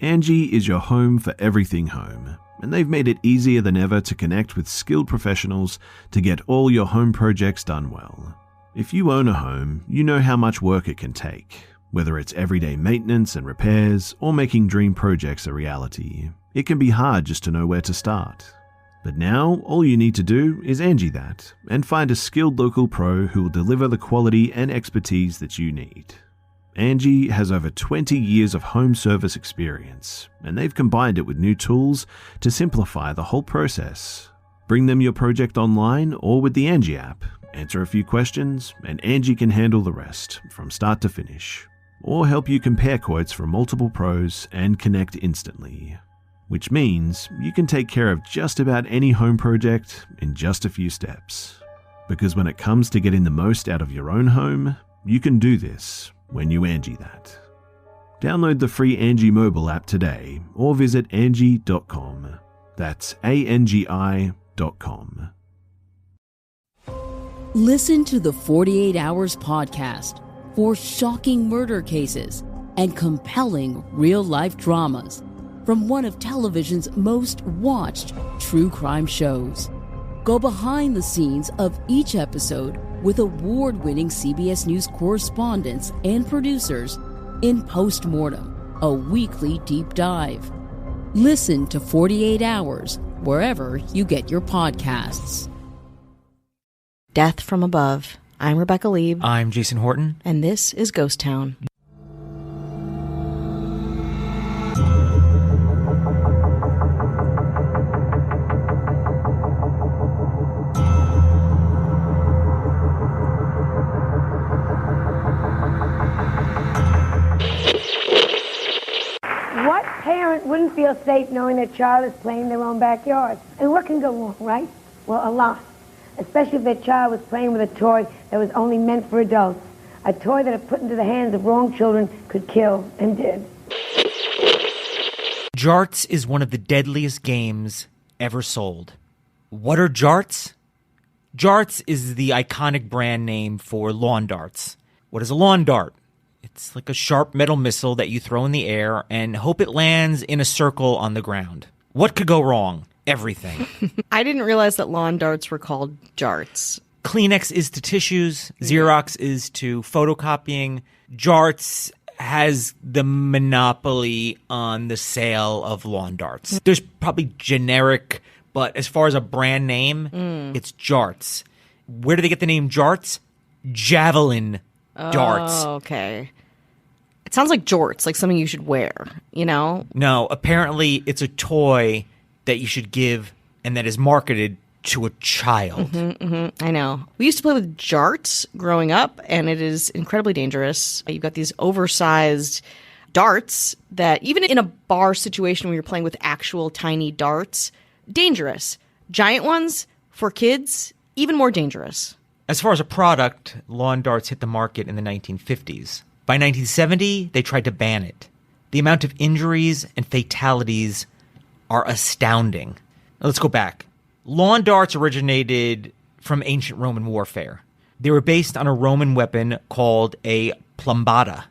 Angie is your home for everything home, and they've made it easier than ever to connect with skilled professionals to get all your home projects done well. If you own a home, you know how much work it can take, whether it's everyday maintenance and repairs or making dream projects a reality. It can be hard just to know where to start. But now, all you need to do is Angie that and find a skilled local pro who will deliver the quality and expertise that you need. Angie has over 20 years of home service experience, and they've combined it with new tools to simplify the whole process. Bring them your project online or with the Angie app, answer a few questions, and Angie can handle the rest from start to finish, or help you compare quotes from multiple pros and connect instantly. Which means you can take care of just about any home project in just a few steps. Because when it comes to getting the most out of your own home, you can do this when you Angie that. Download the free Angie mobile app today or visit Angie.com. That's ANGI.com. Listen to the 48 Hours podcast for shocking murder cases and compelling real-life dramas from one of television's most watched true crime shows. Go behind the scenes of each episode with award-winning CBS News correspondents and producers in Postmortem, a weekly deep dive. Listen to 48 Hours wherever you get your podcasts. Death from Above. I'm Rebecca Lieb. I'm Jason Horton. And this is Ghost Town. What parent wouldn't feel safe knowing their child is playing in their own backyard? And what can go wrong, right? Well, a lot. Especially if their child was playing with a toy that was only meant for adults. A toy that if put into the hands of wrong children could kill, and did. Jarts is one of the deadliest games ever sold. What are Jarts? Jarts is the iconic brand name for lawn darts. What is a lawn dart? It's like a sharp metal missile that you throw in the air and hope it lands in a circle on the ground. What could go wrong? Everything. I didn't realize that lawn darts were called Jarts. Kleenex is to tissues. Xerox is to photocopying. Jarts has the monopoly on the sale of lawn darts. There's probably generic, but as far as a brand name, it's Jarts. Where do they get the name Jarts? Javelin darts. Oh, okay. It sounds like jorts, like something you should wear, you know? No, apparently it's a toy that you should give and that is marketed to a child. I know. We used to play with jarts growing up, and it is incredibly dangerous. You've got these oversized darts that, even in a bar situation where you're playing with actual tiny darts, dangerous. Giant ones, for kids, even more dangerous. As far as a product, lawn darts hit the market in the 1950s. By 1970, they tried to ban it. The amount of injuries and fatalities are astounding. Now, let's go back. Lawn darts originated from ancient Roman warfare. They were based on a Roman weapon called a plumbata,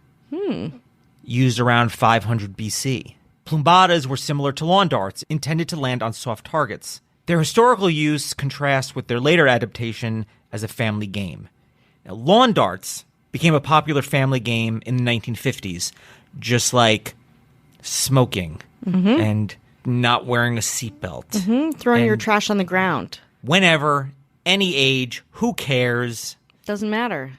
used around 500 BC. Plumbatas were similar to lawn darts, intended to land on soft targets. Their historical use contrasts with their later adaptation as a family game. Now, lawn darts became a popular family game in the 1950s, just like smoking and not wearing a seatbelt. Throwing your trash on the ground. Whenever, any age, who cares? Doesn't matter.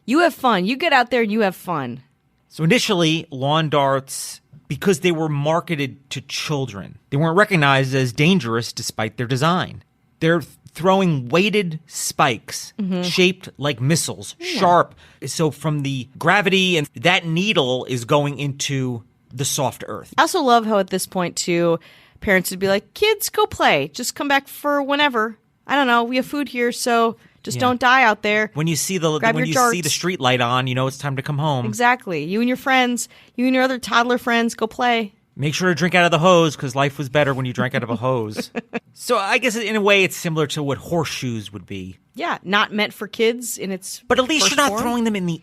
You have fun. You get out there and you have fun. So initially, lawn darts, because they were marketed to children, they weren't recognized as dangerous despite their design. They're throwing weighted spikes shaped like missiles, sharp. So from the gravity, and that needle is going into the soft earth. I also love how at this point, too, parents would be like, kids, go play. Just come back for whenever. I don't know. We have food here, so just don't die out there. When you see the street light on, you know it's time to come home. Exactly. You and your friends, you and your other toddler friends, go play. Make sure to drink out of the hose, because life was better when you drank out of a hose. So I guess in a way it's similar to what horseshoes would be. Yeah, not meant for kids in its But at least first you're not form. throwing them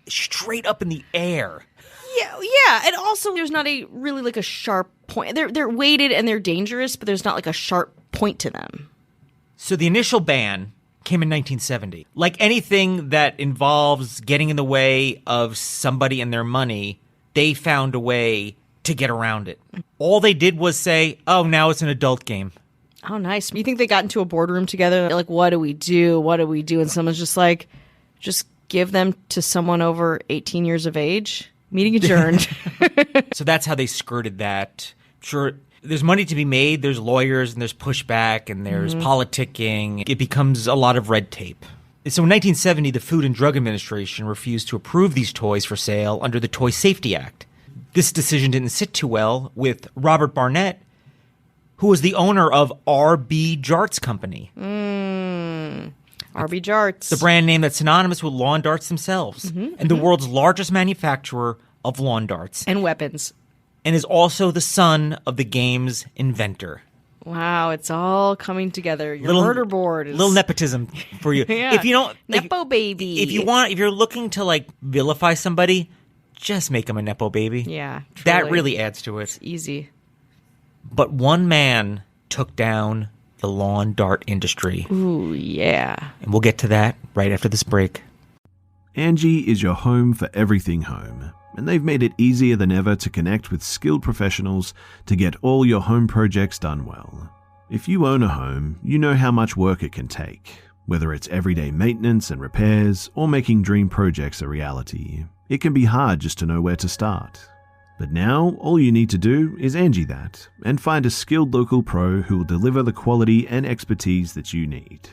straight up in the air. Yeah, and also there's not a really like a sharp point. They're weighted and they're dangerous, but there's not like a sharp point to them. So the initial ban came in 1970. Like anything that involves getting in the way of somebody and their money, they found a way to get around it. All they did was say, oh, now it's an adult game. Oh, nice. You think they got into a boardroom together? They're like, what do we do? What do we do? And someone's just like, just give them to someone over 18 years of age? Meeting adjourned. So that's how they skirted that. Sure, there's money to be made. There's lawyers and there's pushback and there's politicking. It becomes a lot of red tape. So in 1970, the Food and Drug Administration refused to approve these toys for sale under the Toy Safety Act. This decision didn't sit too well with Robert Barnett, who was the owner of R.B. Jarts Company. R.B. Jarts. The brand name that's synonymous with lawn darts themselves. And the world's largest manufacturer of lawn darts. And weapons. And is also the son of the game's inventor. Wow, it's all coming together. Your murder board is... Little nepotism for you. Yeah. If you don't... Nepo baby. If you're looking to, like, vilify somebody, just make them a Nepo baby. Yeah, truly. That really adds to it. It's easy. But one man took down the lawn dart industry. Ooh, yeah. And we'll get to that right after this break. Angie is your home for everything home, and they've made it easier than ever to connect with skilled professionals to get all your home projects done well. If you own a home, you know how much work it can take, whether it's everyday maintenance and repairs or making dream projects a reality. It can be hard just to know where to start. But now, all you need to do is Angie that and find a skilled local pro who will deliver the quality and expertise that you need.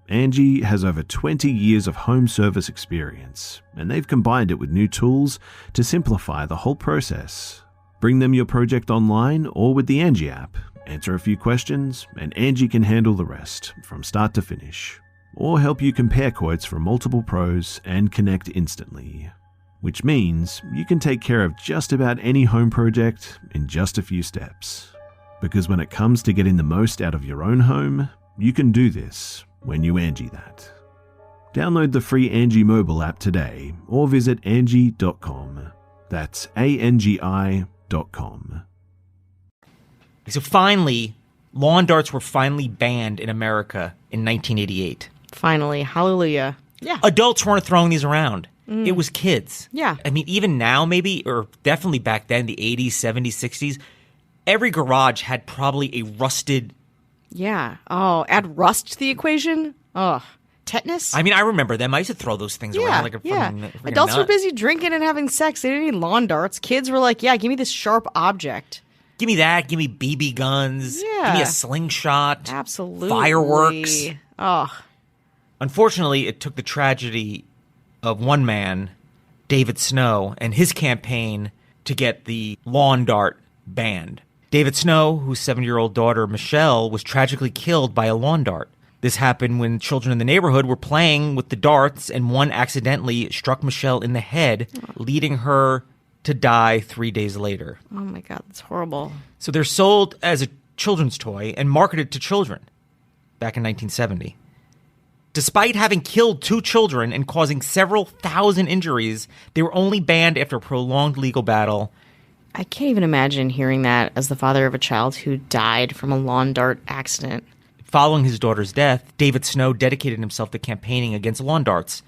Angie has over 20 years of home service experience, and they've combined it with new tools to simplify the whole process. Bring them your project online or with the Angie app, answer a few questions, and Angie can handle the rest from start to finish, or help you compare quotes from multiple pros and connect instantly. Which means you can take care of just about any home project in just a few steps. Because when it comes to getting the most out of your own home, you can do this when you Angie that. Download the free Angie mobile app today or visit Angie.com. That's ANGI.com. So finally, lawn darts were finally banned in America in 1988. Finally. Hallelujah. Yeah. Adults weren't throwing these around. It was kids. Yeah. I mean, even now maybe, or definitely back then, the 80s, 70s, 60s, every garage had probably a rusted... Yeah. Oh, add rust to the equation? Oh, tetanus? I mean, I remember them. I used to throw those things around like a freaking Adults nut. were busy drinking and having sex. They didn't need lawn darts. Kids were like, yeah, give me this sharp object. Give me that. Give me BB guns. Yeah. Give me a slingshot. Absolutely. Fireworks. Oh. Unfortunately, it took the tragedy of one man, David Snow, and his campaign to get the lawn dart banned. David Snow, whose 7-year-old daughter Michelle was tragically killed by a lawn dart. This happened when children in the neighborhood were playing with the darts and one accidentally struck Michelle in the head, leading her to die 3 days later. Oh my God, that's horrible. So they're sold as a children's toy and marketed to children back in 1970. Despite having killed 2 children and causing several thousand injuries, they were only banned after a prolonged legal battle. I can't even imagine hearing that as the father of a child who died from a lawn dart accident. Following his daughter's death, David Snow dedicated himself to campaigning against lawn darts.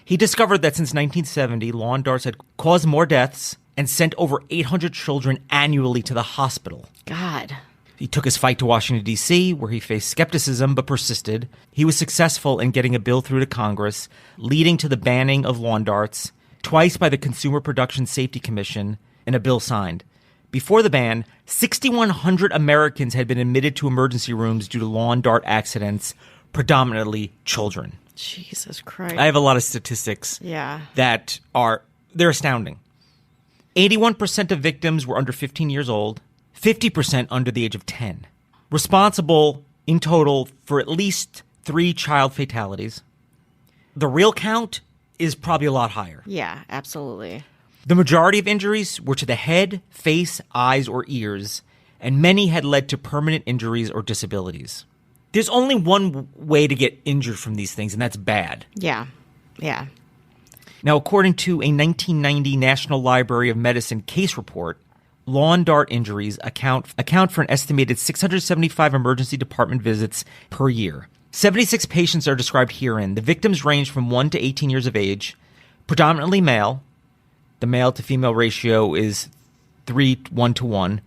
He discovered that since 1970, lawn darts had caused more deaths and sent over 800 children annually to the hospital. God. He took his fight to Washington, D.C., where he faced skepticism but persisted. He was successful in getting a bill through to Congress, leading to the banning of lawn darts, twice by the Consumer Production Safety Commission, and a bill signed. Before the ban, 6,100 Americans had been admitted to emergency rooms due to lawn dart accidents, predominantly children. Jesus Christ. I have a lot of statistics that they're astounding. 81% of victims were under 15 years old. 50% under the age of 10, responsible in total for at least 3 child fatalities. The real count is probably a lot higher. Yeah, absolutely. The majority of injuries were to the head, face, eyes, or ears, and many had led to permanent injuries or disabilities. There's only one way to get injured from these things, and that's bad. Yeah, yeah. Now, according to a 1990 National Library of Medicine case report, lawn dart injuries account for an estimated 675 emergency department visits per year. 76 patients are described herein. The victims range from 1 to 18 years of age, predominantly male. The male to female ratio is 1 to 1.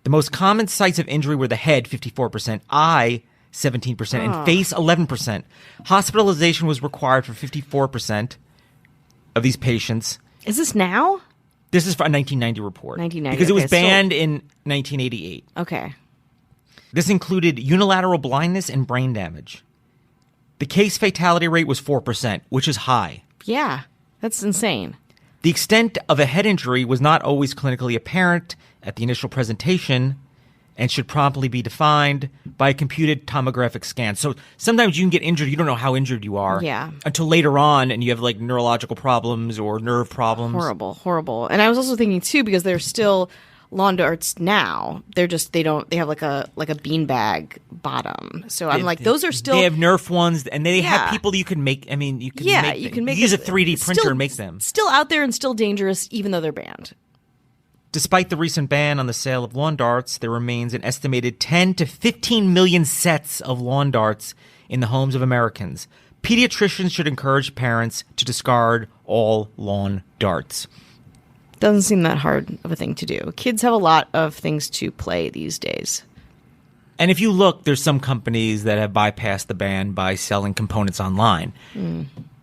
The most common sites of injury were the head, 54%, eye, 17%, and face, 11%. Hospitalization was required for 54% of these patients. Is this now? This is for a 1990 report. 1990, because it was okay, banned in 1988. Okay. This included unilateral blindness and brain damage. The case fatality rate was 4%, which is high. Yeah, that's insane. The extent of a head injury was not always clinically apparent at the initial presentation and should promptly be defined by a computed tomographic scan. So sometimes you can get injured, you don't know how injured you are until later on, and you have like neurological problems or nerve problems. Horrible. And I was also thinking too, because there's still lawn darts now. They have like a beanbag bottom. So I'm like, those are still. They have Nerf ones, and they have people you can make. I mean, you can use a 3D printer and make them. Still out there and still dangerous, even though they're banned. Despite the recent ban on the sale of lawn darts, there remains an estimated 10 to 15 million sets of lawn darts in the homes of Americans. Pediatricians should encourage parents to discard all lawn darts. Doesn't seem that hard of a thing to do. Kids have a lot of things to play these days. And if you look, there's some companies that have bypassed the ban by selling components online.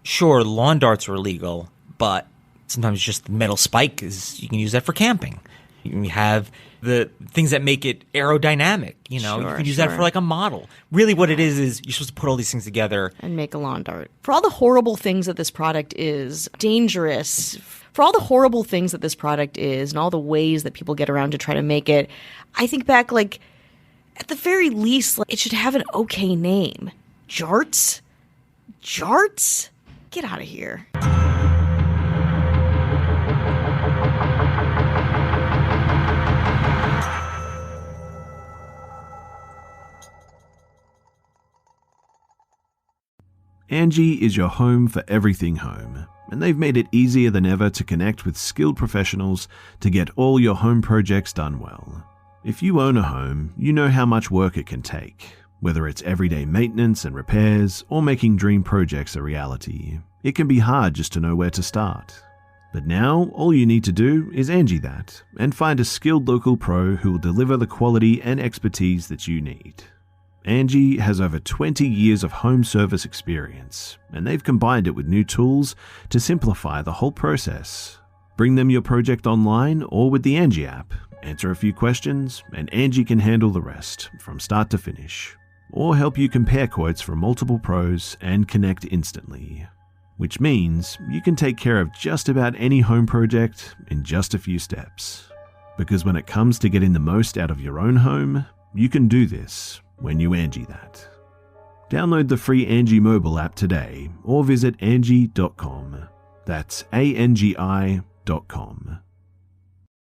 Sure, lawn darts are illegal, but sometimes just the metal spike you can use that for camping. You can have the things that make it aerodynamic. You can use that for like a model. Really what it is you're supposed to put all these things together. And make a lawn dart. For all the horrible things that this product is, dangerous, for all the horrible things that this product is and all the ways that people get around to try to make it, I think back, like, at the very least, like, it should have an okay name. Jarts? Jarts? Get out of here. Angie is your home for everything home, and they've made it easier than ever to connect with skilled professionals to get all your home projects done well. If you own a home, you know how much work it can take, whether it's everyday maintenance and repairs or making dream projects a reality. It can be hard just to know where to start. But now, all you need to do is Angie that and find a skilled local pro who will deliver the quality and expertise that you need. Angie has over 20 years of home service experience, and they've combined it with new tools to simplify the whole process. Bring them your project online or with the Angie app, answer a few questions, and Angie can handle the rest from start to finish, or help you compare quotes from multiple pros and connect instantly. Which means you can take care of just about any home project in just a few steps. Because when it comes to getting the most out of your own home, you can do this when you Angie that. Download the free Angie mobile app today or visit Angie.com. That's ANGI.com.